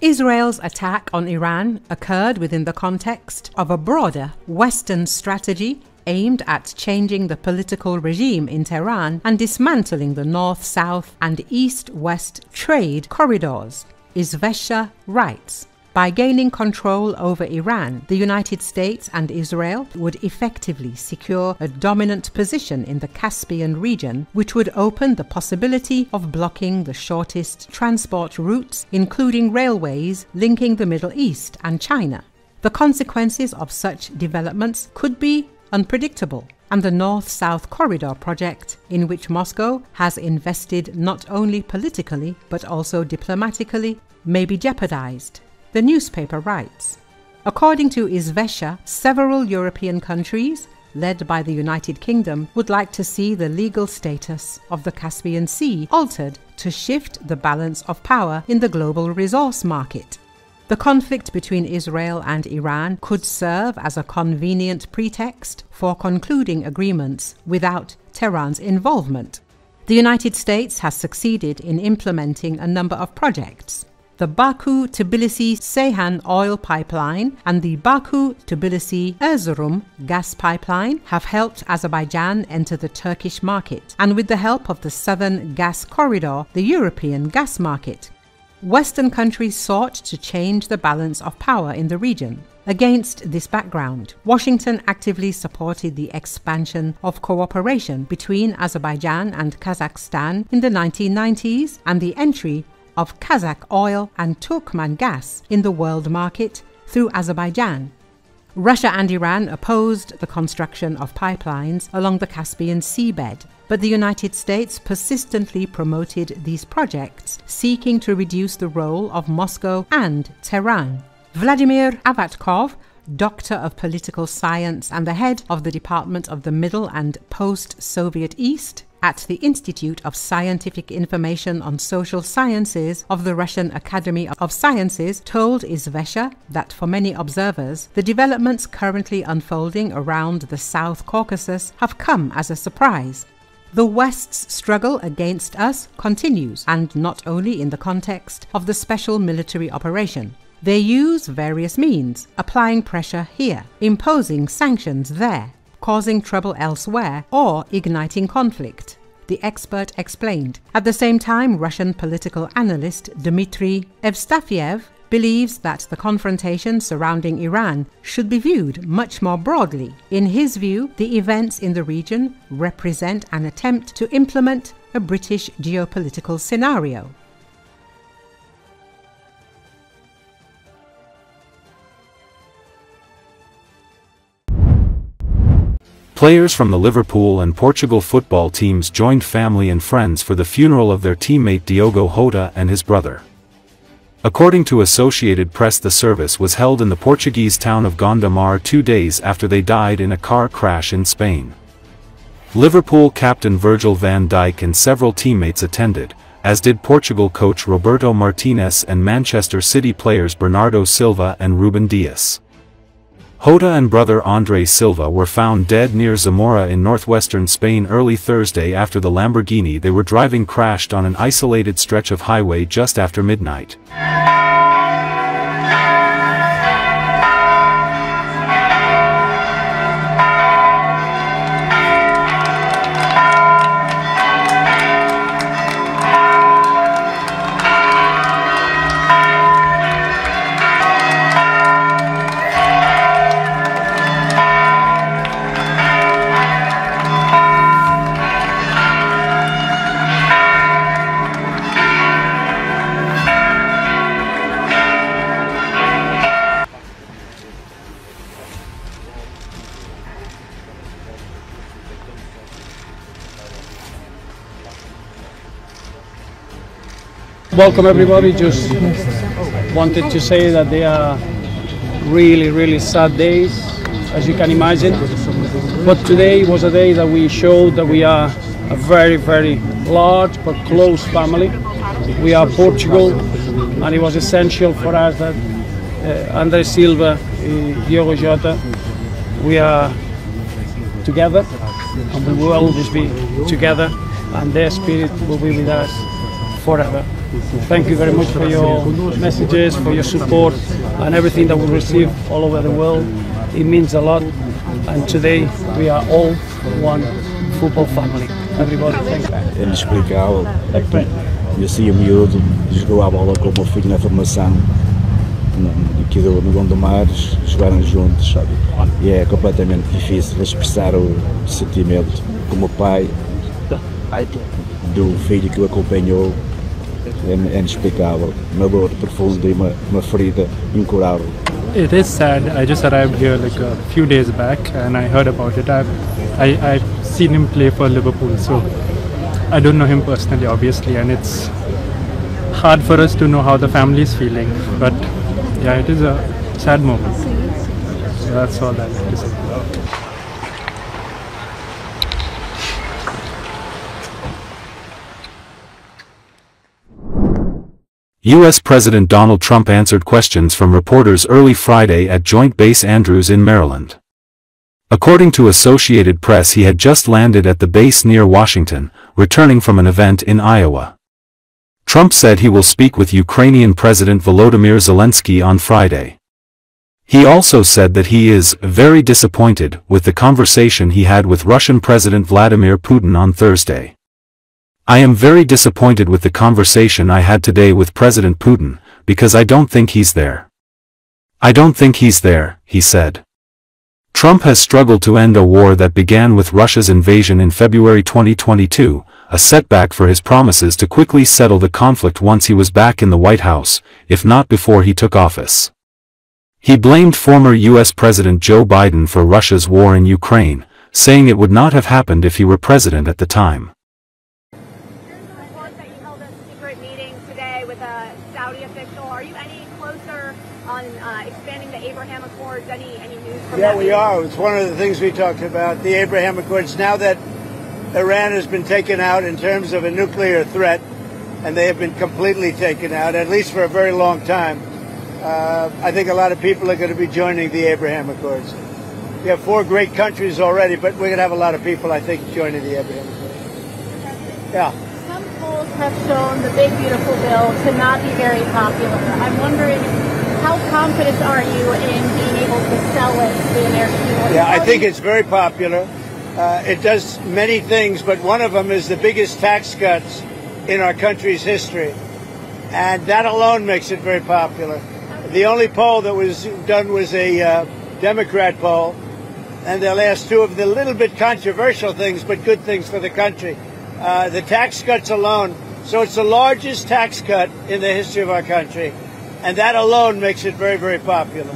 Israel's attack on Iran occurred within the context of a broader Western strategy aimed at changing the political regime in Tehran and dismantling the north-south and east-west trade corridors, Izvestia writes. By gaining control over Iran, the United States and Israel would effectively secure a dominant position in the Caspian region, which would open the possibility of blocking the shortest transport routes, including railways linking the Middle East and China. The consequences of such developments could be unpredictable, and the North-South Corridor project, in which Moscow has invested not only politically but also diplomatically, may be jeopardized. The newspaper writes, according to Izvestia, several European countries, led by the United Kingdom, would like to see the legal status of the Caspian Sea altered to shift the balance of power in the global resource market. The conflict between Israel and Iran could serve as a convenient pretext for concluding agreements without Tehran's involvement. The United States has succeeded in implementing a number of projects. The Baku-Tbilisi-Ceyhan oil pipeline and the Baku-Tbilisi-Erzurum gas pipeline have helped Azerbaijan enter the Turkish market, and with the help of the Southern Gas Corridor, the European gas market. Western countries sought to change the balance of power in the region. Against this background, Washington actively supported the expansion of cooperation between Azerbaijan and Kazakhstan in the 1990s and the entry of Kazakh oil and Turkmen gas in the world market through Azerbaijan. Russia and Iran opposed the construction of pipelines along the Caspian seabed, but the United States persistently promoted these projects, seeking to reduce the role of Moscow and Tehran. Vladimir Avatkov, Doctor of Political Science and the head of the Department of the Middle and Post-Soviet East at the Institute of Scientific Information on Social Sciences of the Russian Academy of Sciences, told Izvestia that for many observers, the developments currently unfolding around the South Caucasus have come as a surprise. The West's struggle against us continues, and not only in the context of the special military operation. They use various means, applying pressure here, imposing sanctions there, causing trouble elsewhere, or igniting conflict, the expert explained. At the same time, Russian political analyst Dmitry Evstafiev believes that the confrontation surrounding Iran should be viewed much more broadly. In his view, the events in the region represent an attempt to implement a British geopolitical scenario. Players from the Liverpool and Portugal football teams joined family and friends for the funeral of their teammate Diogo Jota and his brother. According to Associated Press, the service was held in the Portuguese town of Gondomar 2 days after they died in a car crash in Spain. Liverpool captain Virgil van Dijk and several teammates attended, as did Portugal coach Roberto Martinez and Manchester City players Bernardo Silva and Ruben Dias. Jota and brother André Silva were found dead near Zamora in northwestern Spain early Thursday after the Lamborghini they were driving crashed on an isolated stretch of highway just after midnight. Welcome everybody. Just wanted to say that they are really sad days, as you can imagine. But today was a day that we showed that we are a very large but close family. We are Portugal, and it was essential for us that André Silva, Diogo Jota, we are together, and we will always be together, and their spirit will be with us forever. Thank you very much for your messages, for your support, and everything that we receive all over the world. It means a lot, and today we are all one football family. Everybody, thank you. É inexplicável. Eu assim, miúdo, jogou a bola com o meu filho na formação, aqui no Gondomar, jogaram juntos, sabe? E é completamente difícil expressar o sentimento como pai do filho que o acompanhou. É inexplicável, uma dor profunda e uma ferida incurável. It is sad. I just arrived here like a few days back and I heard about it. I've seen him play for Liverpool, so I don't know him personally, obviously, and it's hard for us to know how the family is feeling. But yeah, it is a sad moment. So that's all I have to say. U.S. President Donald Trump answered questions from reporters early Friday at Joint Base Andrews in Maryland. According to Associated Press, he had just landed at the base near Washington, returning from an event in Iowa. Trump said he will speak with Ukrainian President Volodymyr Zelensky on Friday. He also said that he is very disappointed with the conversation he had with Russian President Vladimir Putin on Thursday. I am very disappointed with the conversation I had today with President Putin, because I don't think he's there. I don't think he's there, he said. Trump has struggled to end a war that began with Russia's invasion in February 2022, a setback for his promises to quickly settle the conflict once he was back in the White House, if not before he took office. He blamed former U.S. President Joe Biden for Russia's war in Ukraine, saying it would not have happened if he were president at the time. Expanding the Abraham Accords, any news from that? Yeah, we are. It's one of the things we talked about, the Abraham Accords. Now that Iran has been taken out in terms of a nuclear threat, and they have been completely taken out, at least for a very long time, I think a lot of people are going to be joining the Abraham Accords. We have 4 great countries already, but we're going to have a lot of people, I think, joining the Abraham Accords. Yeah. Some polls have shown the big, beautiful bill to not be very popular. I'm wondering, how confident are you in being able to sell it to the American people? Yeah, I think it's very popular. It does many things, but one of them is the biggest tax cuts in our country's history. And that alone makes it very popular. The only poll that was done was a Democrat poll, and they'll ask 2 of the little bit controversial things, but good things for the country. The tax cuts alone, so it's the largest tax cut in the history of our country. And that alone makes it very, very popular.